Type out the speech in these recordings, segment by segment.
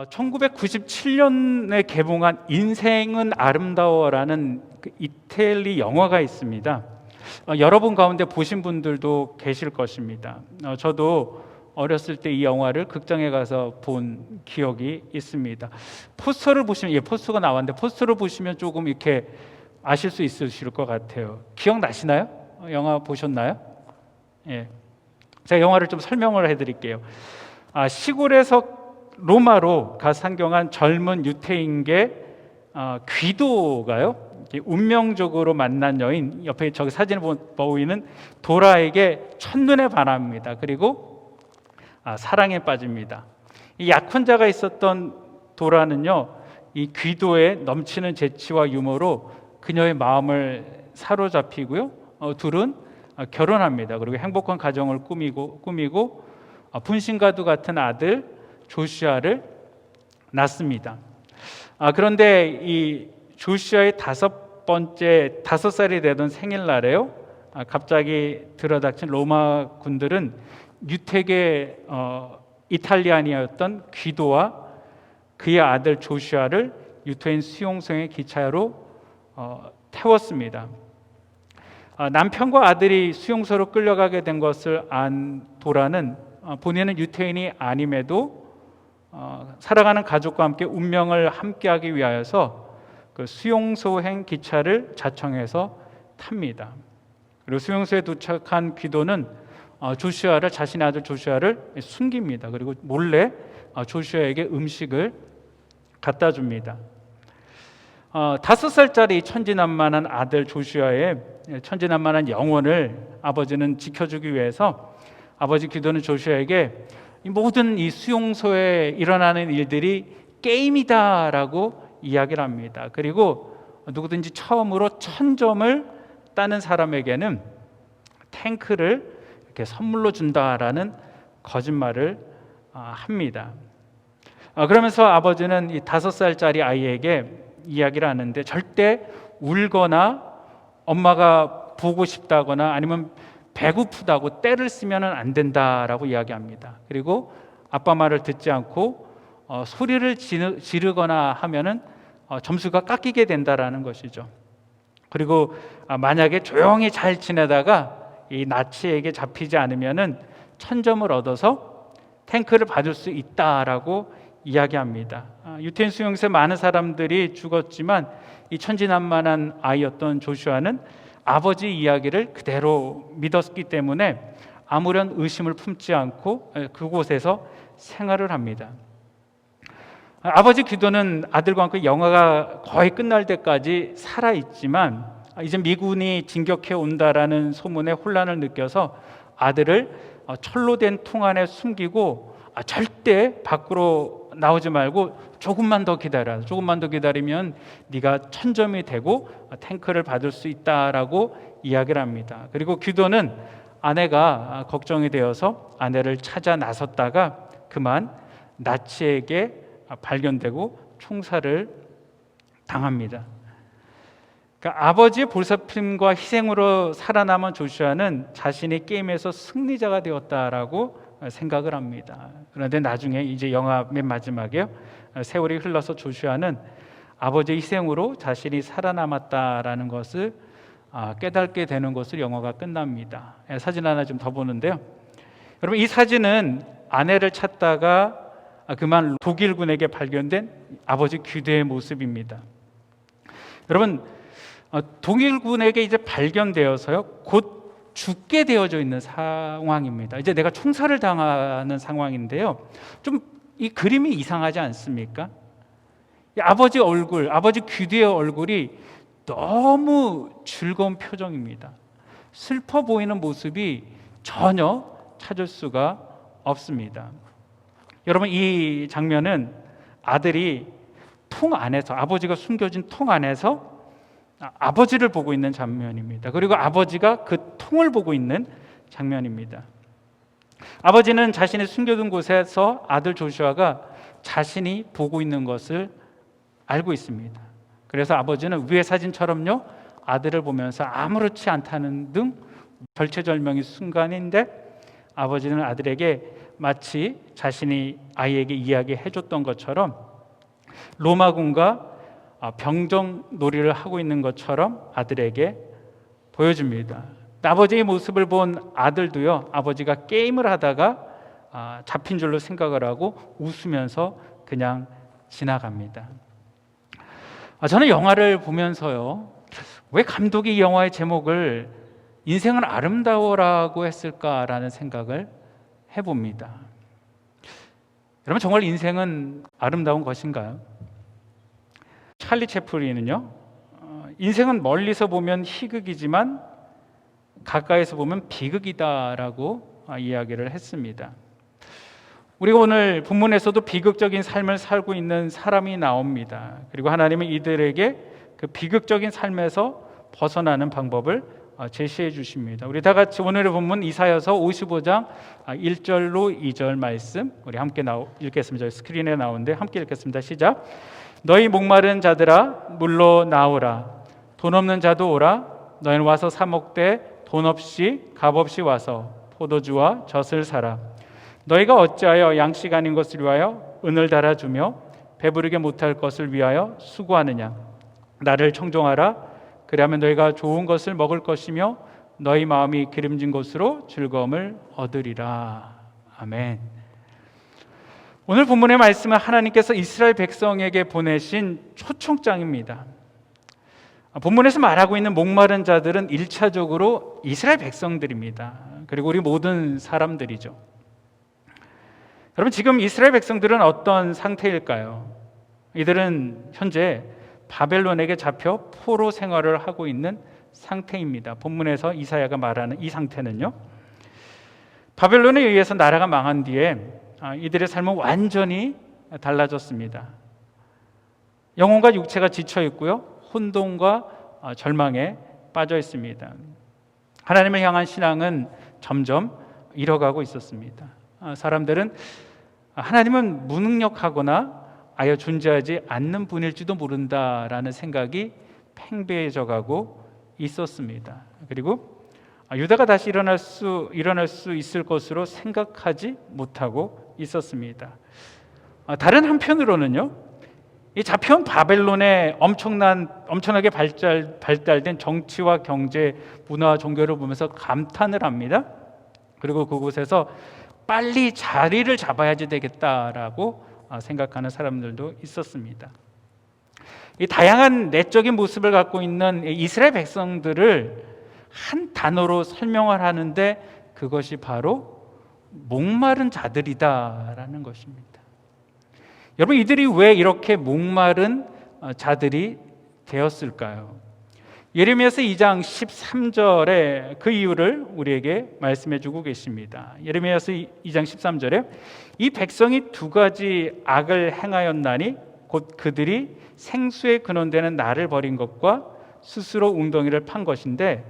1997년에 개봉한 인생은 아름다워라는 그 이태리 영화가 있습니다. 여러분 가운데 보신 분들도 계실 것입니다. 저도 어렸을 때 이 영화를 극장에 가서 본 기억이 있습니다. 포스터를 보시면, 포스터가 나왔는데 포스터를 보시면 조금 이렇게 아실 수 있으실 것 같아요. 기억나시나요? 영화 보셨나요? 예. 제가 영화를 좀 설명을 해드릴게요. 시골에서 로마로 가 상경한 젊은 유태인계 귀도가요, 운명적으로 만난 여인, 옆에 저기 사진에 보이는 도라에게 첫눈에 반합니다. 그리고 사랑에 빠집니다. 이 약혼자가 있었던 도라는요, 이 귀도의 넘치는 재치와 유머로 그녀의 마음을 사로잡히고요, 둘은 결혼합니다. 그리고 행복한 가정을 꾸미고 분신과도 같은 아들 조슈아를 낳습니다. 그런데 이 조슈아의 5살이 되던 생일날에요, 갑자기 들어닥친 로마 군들은 유택의 이탈리아니였던 귀도와 그의 아들 조슈아를 유태인 수용소의 기차로 태웠습니다. 남편과 아들이 수용소로 끌려가게 된 것을 안 도라는 본인은 유태인이 아님에도 살아가는 가족과 함께 운명을 함께하기 위하여서 그 수용소행 기차를 자청해서 탑니다. 그리고 수용소에 도착한 귀도는 자신의 아들 조슈아를 숨깁니다. 그리고 몰래 조슈아에게 음식을 갖다 줍니다. 5살짜리 천진난만한 아들 조슈아의 천진난만한 영혼을 아버지는 지켜주기 위해서 아버지 귀도는 조슈아에게 모든 이 수용소에 일어나는 일들이 게임이다라고 이야기를 합니다. 그리고 누구든지 처음으로 1000점을 따는 사람에게는 탱크를 이렇게 선물로 준다라는 거짓말을 합니다. 그러면서 아버지는 이 5살짜리 아이에게 이야기를 하는데 절대 울거나 엄마가 보고 싶다거나 아니면 배고프다고 떼를 쓰면 안 된다라고 이야기합니다. 그리고 아빠 말을 듣지 않고 소리를 지르거나 하면은 점수가 깎이게 된다라는 것이죠. 그리고 만약에 조용히 잘 지내다가 이 나치에게 잡히지 않으면은 1000점을 얻어서 탱크를 받을 수 있다라고 이야기합니다. 유태인 수용소에 많은 사람들이 죽었지만 이 천진난만한 아이였던 조슈아는 아버지 이야기를 그대로 믿었기 때문에 아무런 의심을 품지 않고 그곳에서 생활을 합니다. 아버지 귀도는 아들과 함께 영화가 거의 끝날 때까지 살아있지만 이제 미군이 진격해 온다라는 소문에 혼란을 느껴서 아들을 철로 된 통 안에 숨기고 절대 밖으로 나오지 말고 조금만 더 기다리면 네가 1000점이 되고 탱크를 받을 수 있다라고 이야기를 합니다. 그리고 귀도는 아내가 걱정이 되어서 아내를 찾아 나섰다가 그만 나치에게 발견되고 총살을 당합니다. 그러니까 아버지의 보살핌과 희생으로 살아남은 조슈아는 자신이 게임에서 승리자가 되었다라고 생각을 합니다. 그런데 나중에 이제 영화 맨 마지막에 세월이 흘러서 조슈아는 아버지의 희생으로 자신이 살아남았다라는 것을 깨닫게 되는 것을 영화가 끝납니다. 사진 하나 좀 더 보는데요. 여러분, 이 사진은 아내를 찾다가 그만 독일군에게 발견된 아버지 귀도의 모습입니다. 여러분, 독일군에게 이제 발견되어서요, 곧 죽게 되어져 있는 상황입니다. 이제 내가 총살을 당하는 상황인데요. 좀 이 그림이 이상하지 않습니까? 아버지 귀도의 얼굴이 너무 즐거운 표정입니다. 슬퍼 보이는 모습이 전혀 찾을 수가 없습니다. 여러분, 이 장면은 아들이 통 안에서, 아버지가 숨겨진 통 안에서 아버지를 보고 있는 장면입니다. 그리고 아버지가 그 통을 보고 있는 장면입니다. 아버지는 자신이 숨겨둔 곳에서 아들 조슈아가 자신이 보고 있는 것을 알고 있습니다. 그래서 아버지는 위의 사진처럼요, 아들을 보면서 아무렇지 않다는 등 절체절명의 순간인데 아버지는 아들에게 마치 자신이 아이에게 이야기해 줬던 것처럼 로마군과 병정놀이를 하고 있는 것처럼 아들에게 보여줍니다. 아버지의 모습을 본 아들도요, 아버지가 게임을 하다가 잡힌 줄로 생각을 하고 웃으면서 그냥 지나갑니다. 저는 영화를 보면서요, 왜 감독이 이 영화의 제목을 인생은 아름다워라고 했을까라는 생각을 해봅니다. 여러분, 정말 인생은 아름다운 것인가요? 찰리 채플린은요, 인생은 멀리서 보면 희극이지만 가까이서 보면 비극이다라고 이야기를 했습니다. 우리가 오늘 본문에서도 비극적인 삶을 살고 있는 사람이 나옵니다. 그리고 하나님은 이들에게 그 비극적인 삶에서 벗어나는 방법을 제시해 주십니다. 우리 다 같이 오늘의 본문 이사야서 55장 1절로 2절 말씀 우리 함께 읽겠습니다. 스크린에 나오는데 함께 읽겠습니다. 시작. 너희 목마른 자들아 물로 나오라. 돈 없는 자도 오라. 너희는 와서 사 먹되 돈 없이 값 없이 와서 포도주와 젖을 사라. 너희가 어찌하여 양식 아닌 것을 위하여 은을 달아주며 배부르게 못할 것을 위하여 수고하느냐. 나를 청종하라. 그리하면 너희가 좋은 것을 먹을 것이며 너희 마음이 기름진 것으로 즐거움을 얻으리라. 아멘. 오늘 본문의 말씀은 하나님께서 이스라엘 백성에게 보내신 초청장입니다. 본문에서 말하고 있는 목마른 자들은 1차적으로 이스라엘 백성들입니다. 그리고 우리 모든 사람들이죠. 여러분, 지금 이스라엘 백성들은 어떤 상태일까요? 이들은 현재 바벨론에게 잡혀 포로 생활을 하고 있는 상태입니다. 본문에서 이사야가 말하는 이 상태는요, 바벨론에 의해서 나라가 망한 뒤에 이들의 삶은 완전히 달라졌습니다. 영혼과 육체가 지쳐 있고요, 혼돈과 절망에 빠져 있습니다. 하나님을 향한 신앙은 점점 잃어가고 있었습니다. 사람들은 하나님은 무능력하거나 아예 존재하지 않는 분일지도 모른다라는 생각이 팽배해져 가고 있었습니다. 그리고 유다가 다시 일어날 수 있을 것으로 생각하지 못하고 있었습니다. 다른 한편으로는요, 이 잡혀온 바벨론의 엄청나게 발달된 정치와 경제, 문화와 종교를 보면서 감탄을 합니다. 그리고 그곳에서 빨리 자리를 잡아야지 되겠다라고 생각하는 사람들도 있었습니다. 이 다양한 내적인 모습을 갖고 있는 이스라엘 백성들을 한 단어로 설명을 하는데 그것이 바로 목마른 자들이다라는 것입니다. 여러분, 이들이 왜 이렇게 목마른 자들이 되었을까요? 예레미야서 2장 13절에 그 이유를 우리에게 말씀해 주고 계십니다. 예레미야서 2장 13절에 이 백성이 두 가지 악을 행하였나니 곧 그들이 생수의 근원되는 나를 버린 것과 스스로 웅덩이를 판 것인데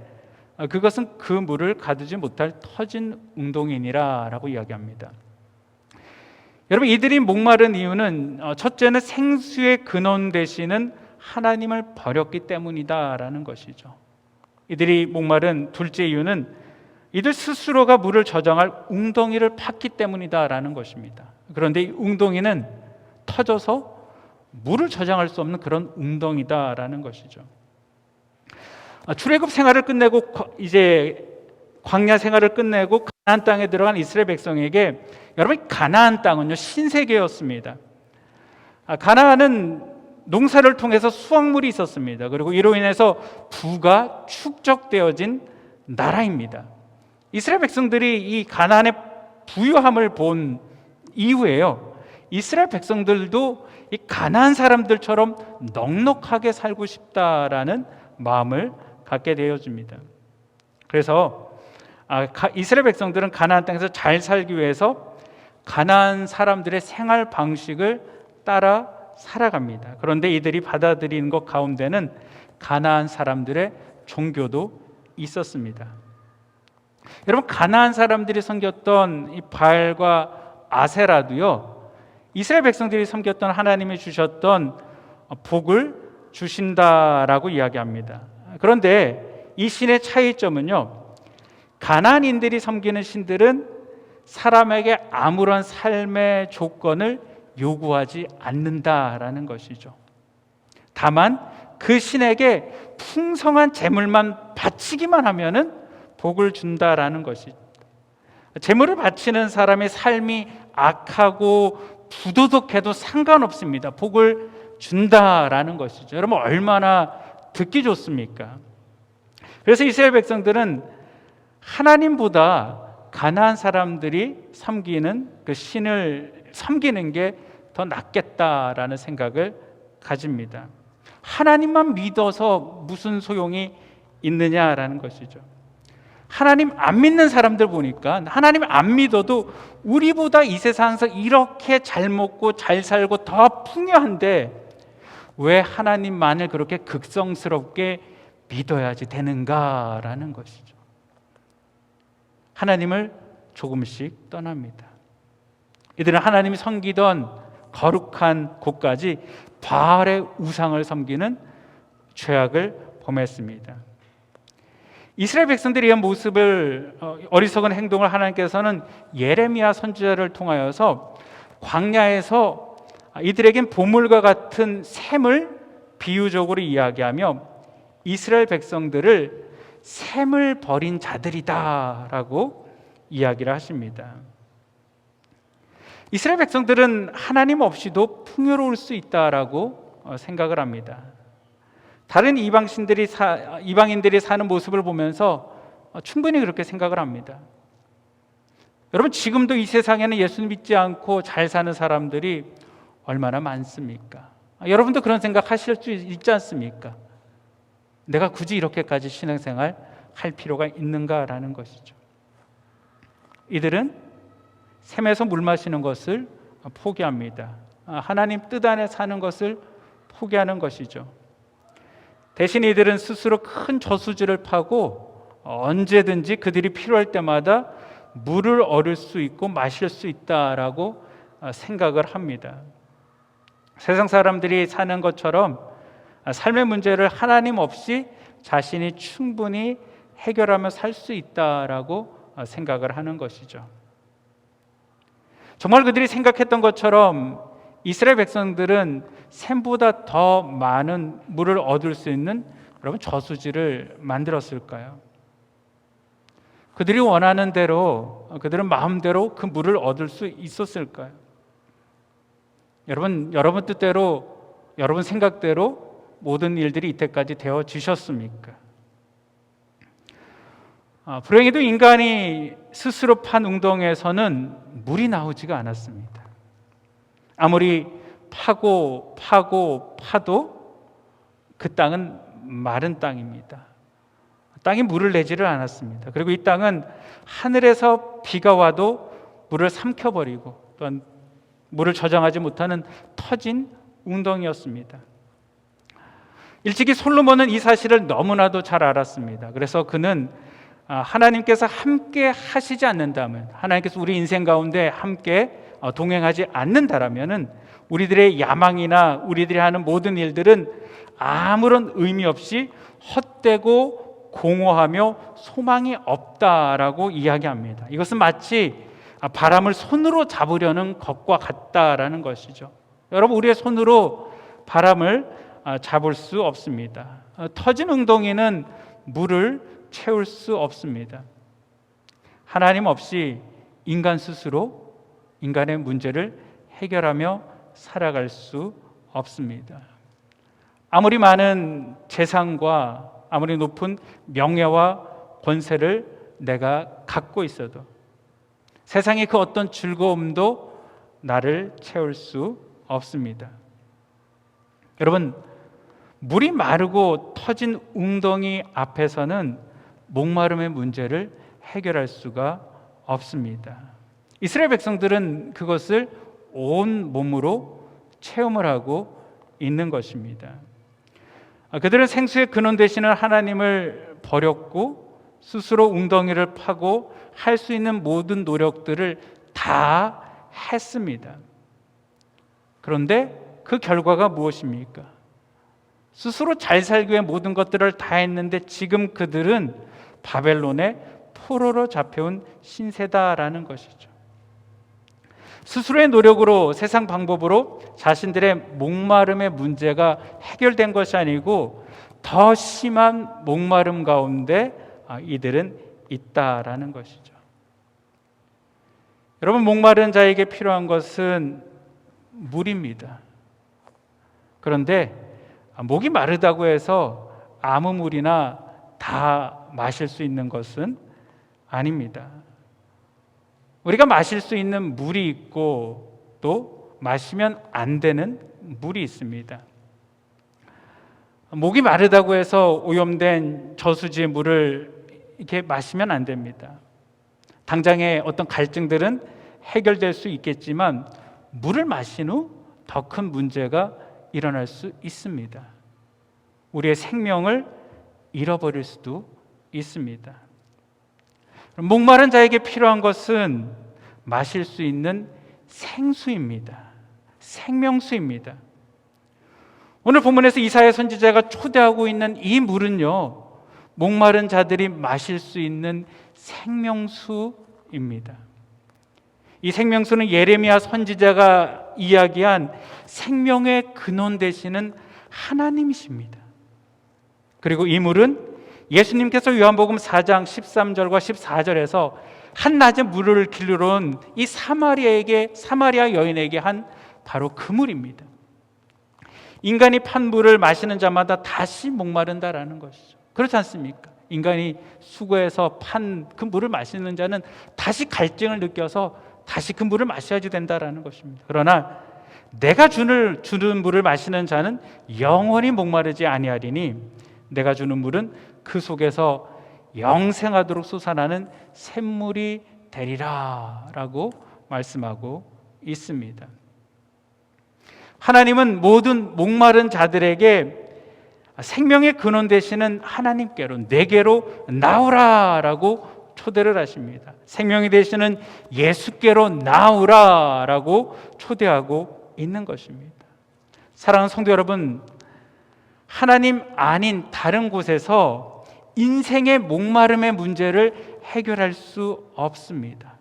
그것은 그 물을 가두지 못할 터진 웅덩이니라 라고 이야기합니다. 여러분, 이들이 목마른 이유는 첫째는 생수의 근원 되시는 하나님을 버렸기 때문이다라는 것이죠. 이들이 목마른 둘째 이유는 이들 스스로가 물을 저장할 웅덩이를 팠기 때문이다라는 것입니다. 그런데 이 웅덩이는 터져서 물을 저장할 수 없는 그런 웅덩이다라는 것이죠. 출애굽 생활을 끝내고 이제 광야 생활을 끝내고 가나안 땅에 들어간 이스라엘 백성에게 여러분, 가나안 땅은요 신세계였습니다. 가나안은 농사를 통해서 수확물이 있었습니다. 그리고 이로 인해서 부가 축적되어진 나라입니다. 이스라엘 백성들이 이 가나안의 부유함을 본 이후에요, 이스라엘 백성들도 이 가나안 사람들처럼 넉넉하게 살고 싶다라는 마음을 갖게 되어집니다. 그래서 이스라엘 백성들은 가나안 땅에서 잘 살기 위해서 가나안 사람들의 생활 방식을 따라 살아갑니다. 그런데 이들이 받아들이는 것 가운데는 가나안 사람들의 종교도 있었습니다. 여러분, 가나안 사람들이 섬겼던 이 바알과 아세라도요, 이스라엘 백성들이 섬겼던 하나님이 주셨던 복을 주신다라고 이야기합니다. 그런데 이 신의 차이점은요, 가나안인들이 섬기는 신들은 사람에게 아무런 삶의 조건을 요구하지 않는다라는 것이죠. 다만 그 신에게 풍성한 재물만 바치기만 하면은 복을 준다라는 것이죠. 재물을 바치는 사람의 삶이 악하고 부도덕해도 상관없습니다. 복을 준다라는 것이죠. 여러분 얼마나 듣기 좋습니까? 그래서 이스라엘 백성들은 하나님보다 가나안 사람들이 섬기는 그 신을 섬기는 게 더 낫겠다라는 생각을 가집니다. 하나님만 믿어서 무슨 소용이 있느냐라는 것이죠. 하나님 안 믿는 사람들 보니까 하나님 안 믿어도 우리보다 이 세상에서 이렇게 잘 먹고 잘 살고 더 풍요한데 왜 하나님만을 그렇게 극성스럽게 믿어야지 되는가라는 것이죠. 하나님을 조금씩 떠납니다. 이들은 하나님이 섬기던 거룩한 곳까지 바알의 우상을 섬기는 죄악을 범했습니다. 이스라엘 백성들의 이런 모습을 어리석은 행동을 하나님께서는 예레미야 선지자를 통하여서 광야에서 이들에겐 보물과 같은 샘을 비유적으로 이야기하며 이스라엘 백성들을 샘을 버린 자들이다라고 이야기를 하십니다. 이스라엘 백성들은 하나님 없이도 풍요로울 수 있다라고 생각을 합니다. 다른 이방인들이 사는 모습을 보면서 충분히 그렇게 생각을 합니다. 여러분 지금도 이 세상에는 예수 믿지 않고 잘 사는 사람들이 얼마나 많습니까? 여러분도 그런 생각 하실 수 있지 않습니까? 내가 굳이 이렇게까지 신앙생활 할 필요가 있는가라는 것이죠. 이들은 샘에서 물 마시는 것을 포기합니다. 하나님 뜻 안에 사는 것을 포기하는 것이죠. 대신 이들은 스스로 큰 저수지를 파고 언제든지 그들이 필요할 때마다 물을 얻을 수 있고 마실 수 있다라고 생각을 합니다. 세상 사람들이 사는 것처럼 삶의 문제를 하나님 없이 자신이 충분히 해결하며 살 수 있다라고 생각을 하는 것이죠. 정말 그들이 생각했던 것처럼 이스라엘 백성들은 샘보다 더 많은 물을 얻을 수 있는 여러분 저수지를 만들었을까요? 그들이 원하는 대로 그들은 마음대로 그 물을 얻을 수 있었을까요? 여러분 뜻대로 여러분 생각대로 모든 일들이 이때까지 되어지셨습니까? 불행히도 인간이 스스로 판 웅덩이에서는 물이 나오지가 않았습니다. 아무리 파도 그 땅은 마른 땅입니다. 땅이 물을 내지를 않았습니다. 그리고 이 땅은 하늘에서 비가 와도 물을 삼켜버리고 또한 물을 저장하지 못하는 터진 웅덩이였습니다. 일찍이 솔로몬은 이 사실을 너무나도 잘 알았습니다. 그래서 그는 하나님께서 함께 하시지 않는다면, 하나님께서 우리 인생 가운데 함께 동행하지 않는다라면은 우리들의 야망이나 우리들이 하는 모든 일들은 아무런 의미 없이 헛되고 공허하며 소망이 없다라고 이야기합니다. 이것은 마치 바람을 손으로 잡으려는 것과 같다라는 것이죠. 여러분 우리의 손으로 바람을 잡을 수 없습니다. 터진 웅덩이는 물을 채울 수 없습니다. 하나님 없이 인간 스스로 인간의 문제를 해결하며 살아갈 수 없습니다. 아무리 많은 재산과 아무리 높은 명예와 권세를 내가 갖고 있어도 세상의 그 어떤 즐거움도 나를 채울 수 없습니다. 여러분, 물이 마르고 터진 웅덩이 앞에서는 목마름의 문제를 해결할 수가 없습니다. 이스라엘 백성들은 그것을 온 몸으로 체험을 하고 있는 것입니다. 그들은 생수의 근원 되시는 하나님을 버렸고 스스로 웅덩이를 파고 할 수 있는 모든 노력들을 다 했습니다. 그런데 그 결과가 무엇입니까? 스스로 잘 살기 위해 모든 것들을 다 했는데 지금 그들은 바벨론의 포로로 잡혀온 신세다라는 것이죠. 스스로의 노력으로 세상 방법으로 자신들의 목마름의 문제가 해결된 것이 아니고 더 심한 목마름 가운데 이들은 있다라는 것이죠. 여러분, 목마른 자에게 필요한 것은 물입니다. 그런데 목이 마르다고 해서 아무 물이나 다 마실 수 있는 것은 아닙니다. 우리가 마실 수 있는 물이 있고 또 마시면 안 되는 물이 있습니다. 목이 마르다고 해서 오염된 저수지의 물을 이렇게 마시면 안 됩니다. 당장의 어떤 갈증들은 해결될 수 있겠지만 물을 마신 후 더 큰 문제가 일어날 수 있습니다. 우리의 생명을 잃어버릴 수도 있습니다. 목마른 자에게 필요한 것은 마실 수 있는 생수입니다. 생명수입니다. 오늘 본문에서 이사야 선지자가 초대하고 있는 이 물은요, 목마른 자들이 마실 수 있는 생명수입니다. 이 생명수는 예레미야 선지자가 이야기한 생명의 근원 되시는 하나님이십니다. 그리고 이 물은 예수님께서 요한복음 4장 13절과 14절에서 한낮에 물을 길르러 온 이 사마리아 여인에게 한 바로 그 물입니다. 인간이 판 물을 마시는 자마다 다시 목마른다라는 것이죠. 그렇지 않습니까? 인간이 수고해서 판 그 물을 마시는 자는 다시 갈증을 느껴서 다시 그 물을 마셔야지 된다라는 것입니다. 그러나 내가 주는 물을 마시는 자는 영원히 목마르지 아니하리니 내가 주는 물은 그 속에서 영생하도록 솟아나는 샘물이 되리라 라고 말씀하고 있습니다. 하나님은 모든 목마른 자들에게 생명의 근원 되시는 하나님께로, 내게로 나오라 라고 초대를 하십니다. 생명이 되시는 예수께로 나오라 라고 초대하고 있는 것입니다. 사랑하는 성도 여러분, 하나님 아닌 다른 곳에서 인생의 목마름의 문제를 해결할 수 없습니다.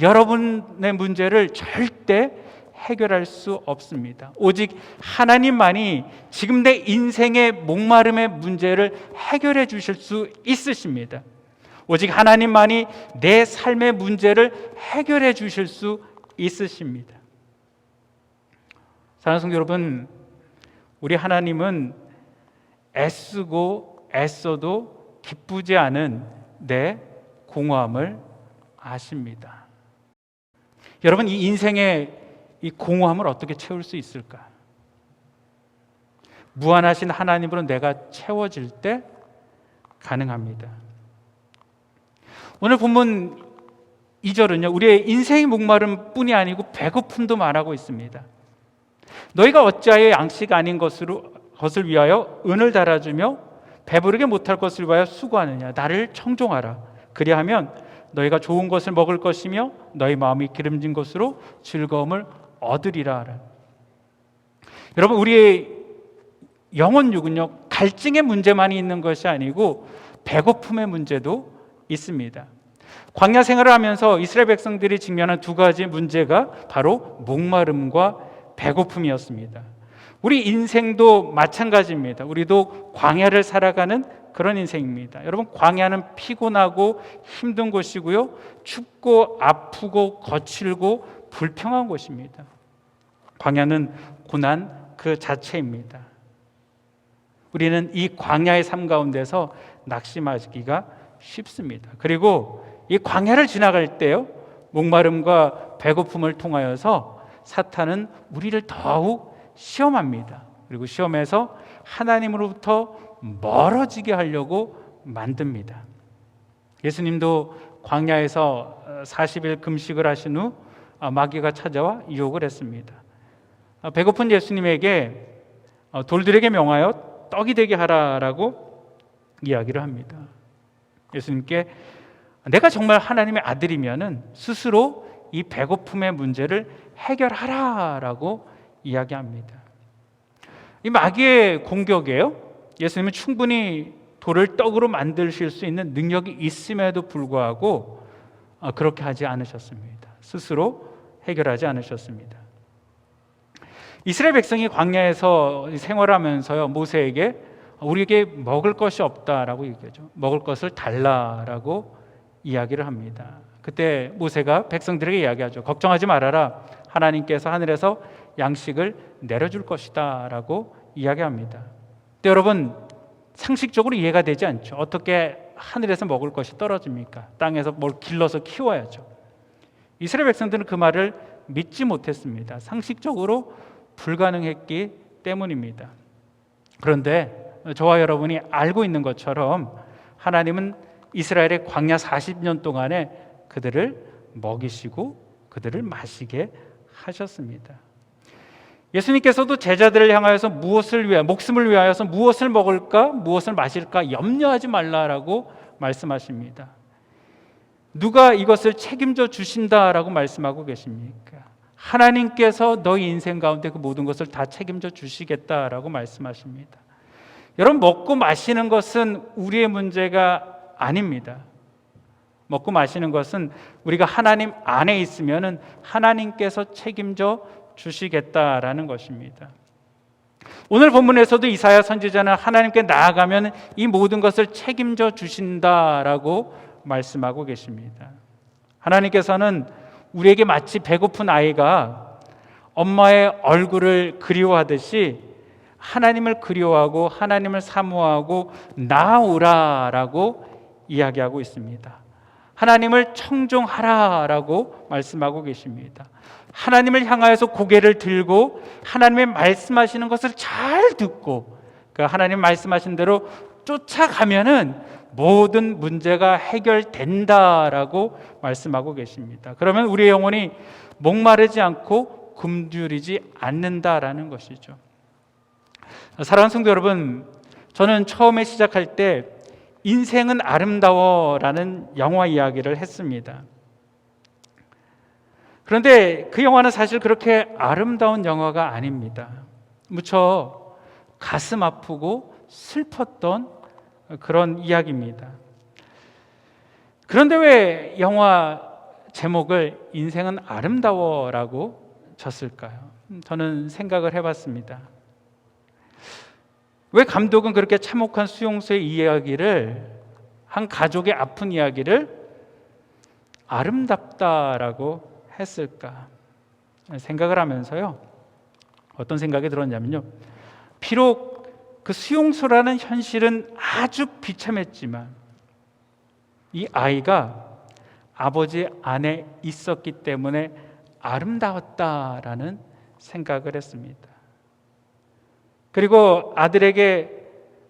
여러분의 문제를 절대 해결할 수 없습니다. 오직 하나님만이 지금 내 인생의 목마름의 문제를 해결해 주실 수 있으십니다. 오직 하나님만이 내 삶의 문제를 해결해 주실 수 있으십니다. 사랑하는 성도 여러분, 우리 하나님은 애쓰고 애써도 기쁘지 않은 내 공허함을 아십니다. 여러분, 이 인생의 이 공허함을 어떻게 채울 수 있을까? 무한하신 하나님으로 내가 채워질 때 가능합니다. 오늘 본문 2절은요, 우리의 인생의 목마름 뿐이 아니고 배고픔도 말하고 있습니다. 너희가 어찌하여 양식 아닌 것을 위하여 은을 달아주며 배부르게 못할 것을 위하여 수고하느냐. 나를 청종하라. 그리하면 너희가 좋은 것을 먹을 것이며 너희 마음이 기름진 것으로 즐거움을 얻으리라. 여러분, 우리의 영혼육은요, 갈증의 문제만이 있는 것이 아니고 배고픔의 문제도 있습니다. 광야 생활을 하면서 이스라엘 백성들이 직면한 두 가지 문제가 바로 목마름과 배고픔이었습니다. 우리 인생도 마찬가지입니다. 우리도 광야를 살아가는 그런 인생입니다. 여러분, 광야는 피곤하고 힘든 곳이고요, 춥고 아프고 거칠고 불평한 곳입니다. 광야는 고난 그 자체입니다. 우리는 이 광야의 삶 가운데서 낙심하기가 쉽습니다. 그리고 이 광야를 지나갈 때요, 목마름과 배고픔을 통하여서 사탄은 우리를 더욱 시험합니다. 그리고 시험해서 하나님으로부터 멀어지게 하려고 만듭니다. 예수님도 광야에서 40일 금식을 하신 후 마귀가 찾아와 유혹을 했습니다. 배고픈 예수님에게 돌들에게 명하여 떡이 되게 하라라고 이야기를 합니다. 예수님께 내가 정말 하나님의 아들이면은 스스로 이 배고픔의 문제를 해결하라라고 이야기합니다. 이 마귀의 공격이에요. 예수님은 충분히 돌을 떡으로 만드실 수 있는 능력이 있음에도 불구하고 그렇게 하지 않으셨습니다. 스스로 해결하지 않으셨습니다. 이스라엘 백성이 광야에서 생활하면서요, 모세에게 우리에게 먹을 것이 없다라고 얘기하죠. 먹을 것을 달라라고 이야기를 합니다. 그때 모세가 백성들에게 이야기하죠. 걱정하지 말아라. 하나님께서 하늘에서 양식을 내려줄 것이다 라고 이야기합니다. 근데 여러분, 상식적으로 이해가 되지 않죠. 어떻게 하늘에서 먹을 것이 떨어집니까? 땅에서 뭘 길러서 키워야죠. 이스라엘 백성들은 그 말을 믿지 못했습니다. 상식적으로 불가능했기 때문입니다. 그런데 저와 여러분이 알고 있는 것처럼 하나님은 이스라엘의 광야 40년 동안에 그들을 먹이시고 그들을 마시게 하셨습니다. 예수님께서도 제자들을 향하여서 목숨을 위하여서 무엇을 먹을까, 무엇을 마실까 염려하지 말라라고 말씀하십니다. 누가 이것을 책임져 주신다라고 말씀하고 계십니까? 하나님께서 너희 인생 가운데 그 모든 것을 다 책임져 주시겠다라고 말씀하십니다. 여러분, 먹고 마시는 것은 우리의 문제가 아닙니다. 먹고 마시는 것은 우리가 하나님 안에 있으면은 하나님께서 책임져 주시겠다라는 것입니다. 오늘 본문에서도 이사야 선지자는 하나님께 나아가면 이 모든 것을 책임져 주신다라고 말씀하고 계십니다. 하나님께서는 우리에게 마치 배고픈 아이가 엄마의 얼굴을 그리워하듯이 하나님을 그리워하고 하나님을 사모하고 나아오라라고 이야기하고 있습니다. 하나님을 청종하라라고 말씀하고 계십니다. 하나님을 향하여서 고개를 들고 하나님의 말씀하시는 것을 잘 듣고 그 하나님 말씀하신 대로 쫓아가면은 모든 문제가 해결된다라고 말씀하고 계십니다. 그러면 우리의 영혼이 목마르지 않고 굶주리지 않는다라는 것이죠. 사랑하는 성도 여러분, 저는 처음에 시작할 때 인생은 아름다워라는 영화 이야기를 했습니다. 그런데 그 영화는 사실 그렇게 아름다운 영화가 아닙니다. 무척 가슴 아프고 슬펐던 그런 이야기입니다. 그런데 왜 영화 제목을 인생은 아름다워라고 졌을까요? 저는 생각을 해봤습니다. 왜 감독은 그렇게 참혹한 수용소의 이야기를, 한 가족의 아픈 이야기를 아름답다라고 했을까 생각을 하면서요, 어떤 생각이 들었냐면요, 비록 그 수용소라는 현실은 아주 비참했지만 이 아이가 아버지 안에 있었기 때문에 아름다웠다라는 생각을 했습니다. 그리고 아들에게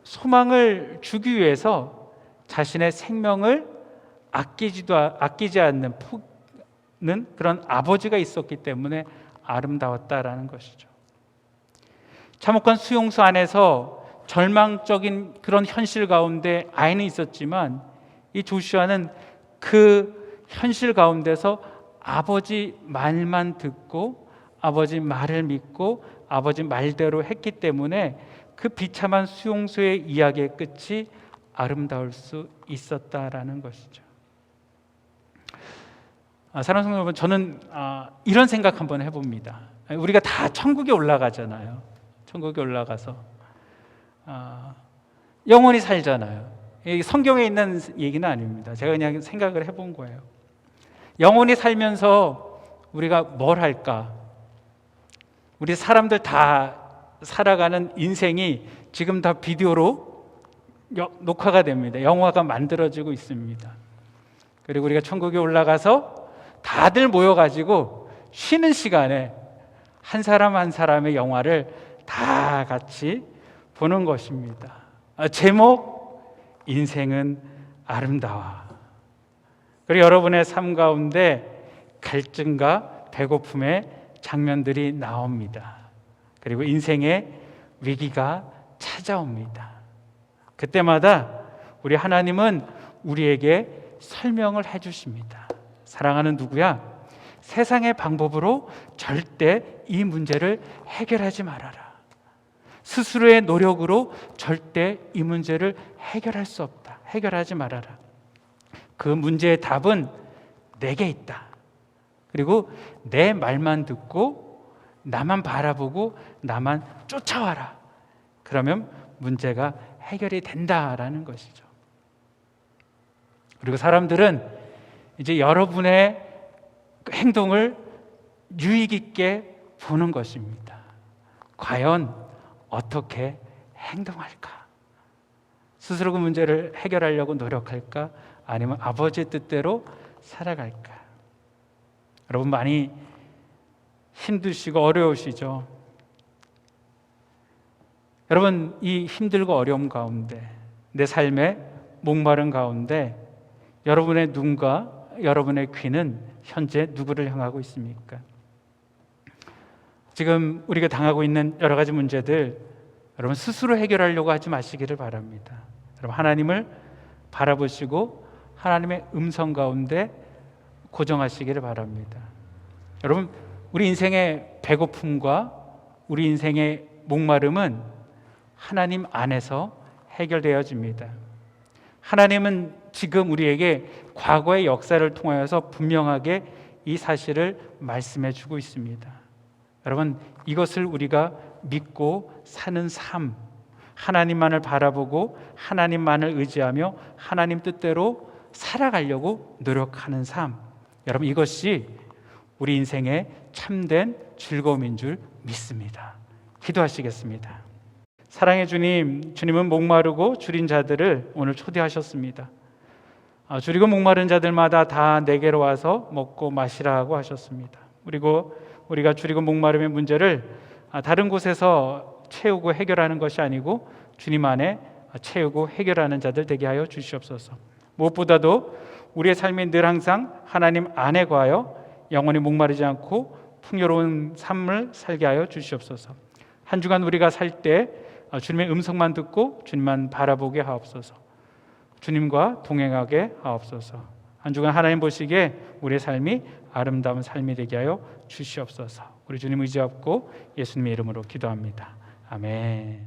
소망을 주기 위해서 자신의 생명을 아끼지 않는 그런 아버지가 있었기 때문에 아름다웠다라는 것이죠. 참혹한 수용소 안에서 절망적인 그런 현실 가운데 아이는 있었지만 이 조슈아는 그 현실 가운데서 아버지 말만 듣고 아버지 말을 믿고 아버지 말대로 했기 때문에 그 비참한 수용소의 이야기의 끝이 아름다울 수 있었다라는 것이죠. 사랑하는 성도 여러분, 저는 이런 생각 한번 해봅니다. 우리가 다 천국에 올라가잖아요. 천국에 올라가서 영원히 살잖아요. 성경에 있는 얘기는 아닙니다. 제가 그냥 생각을 해본 거예요. 영원히 살면서 우리가 뭘 할까? 우리 사람들 다 살아가는 인생이 지금 다 비디오로 녹화가 됩니다. 영화가 만들어지고 있습니다. 그리고 우리가 천국에 올라가서 다들 모여가지고 쉬는 시간에 한 사람 한 사람의 영화를 다 같이 보는 것입니다. 제목, 인생은 아름다워. 그리고 여러분의 삶 가운데 갈증과 배고픔의 장면들이 나옵니다. 그리고 인생의 위기가 찾아옵니다. 그때마다 우리 하나님은 우리에게 설명을 해주십니다. 사랑하는 누구야? 세상의 방법으로 절대 이 문제를 해결하지 말아라. 스스로의 노력으로 절대 이 문제를 해결할 수 없다. 해결하지 말아라. 그 문제의 답은 내게 있다. 그리고 내 말만 듣고 나만 바라보고 나만 쫓아와라. 그러면 문제가 해결이 된다라는 것이죠. 그리고 사람들은 이제 여러분의 행동을 유익 있게 보는 것입니다. 과연 어떻게 행동할까? 스스로 그 문제를 해결하려고 노력할까? 아니면 아버지의 뜻대로 살아갈까? 여러분 많이 힘드시고 어려우시죠? 여러분 이 힘들고 어려움 가운데, 내 삶의 목마른 가운데 여러분의 눈과 여러분의 귀는 현재 누구를 향하고 있습니까? 지금 우리가 당하고 있는 여러 가지 문제들, 여러분 스스로 해결하려고 하지 마시기를 바랍니다. 여러분 하나님을 바라보시고 하나님의 음성 가운데 고정하시기를 바랍니다. 여러분 우리 인생의 배고픔과 우리 인생의 목마름은 하나님 안에서 해결되어집니다. 하나님은 지금 우리에게 과거의 역사를 통하여서 분명하게 이 사실을 말씀해 주고 있습니다. 여러분 이것을 우리가 믿고 사는 삶, 하나님만을 바라보고 하나님만을 의지하며 하나님 뜻대로 살아가려고 노력하는 삶, 여러분 이것이 우리 인생의 참된 즐거움인 줄 믿습니다. 기도하시겠습니다. 사랑의 주님, 주님은 목마르고 줄인 자들을 오늘 초대하셨습니다. 줄이고 목마른 자들마다 다 내게로 와서 먹고 마시라고 하셨습니다. 그리고 우리가 줄이고 목마름의 문제를 다른 곳에서 채우고 해결하는 것이 아니고 주님 안에 채우고 해결하는 자들 되게 하여 주시옵소서. 무엇보다도 우리의 삶이 늘 항상 하나님 안에 거하여 영원히 목마르지 않고 풍요로운 삶을 살게 하여 주시옵소서. 한 주간 우리가 살 때 주님의 음성만 듣고 주님만 바라보게 하옵소서. 주님과 동행하게 하옵소서. 한 주간 하나님 보시기에 우리의 삶이 아름다운 삶이 되게 하여 주시옵소서. 우리 주님 의지하고 예수님의 이름으로 기도합니다. 아멘.